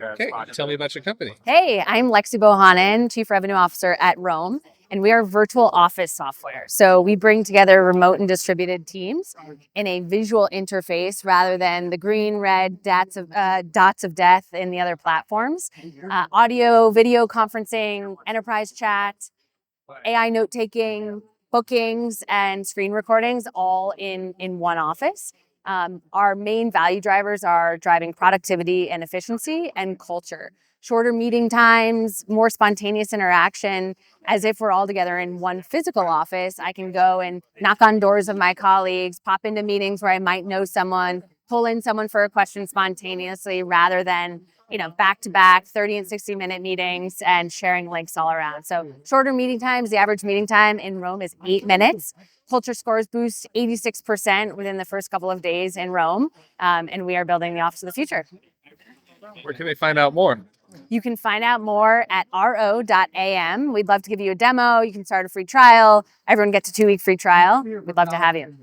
Okay, tell me about your company. Hey, I'm Lexi Bohannon, Chief Revenue Officer at ro.am, and we are virtual office software. So we bring together remote and distributed teams in a visual interface rather than the green, red dots of death in the other platforms. Audio, video conferencing, enterprise chat, AI note-taking, bookings, and screen recordings all in one office. Our main value drivers are driving productivity and efficiency and culture. Shorter meeting times, more spontaneous interaction, as if we're all together in one physical office. I can go and knock on doors of my colleagues, pop into meetings where I might know someone, pull in someone for a question spontaneously rather than back-to-back 30 and 60-minute meetings and sharing links all around. So shorter meeting times, the average meeting time in Rome is 8 minutes. Culture scores boost 86% within the first couple of days in Rome, and we are building the office of the future. Where can they find out more? You can find out more at ro.am. We'd love to give you a demo. You can start a free trial. Everyone gets a 2-week free trial. We'd love to have you.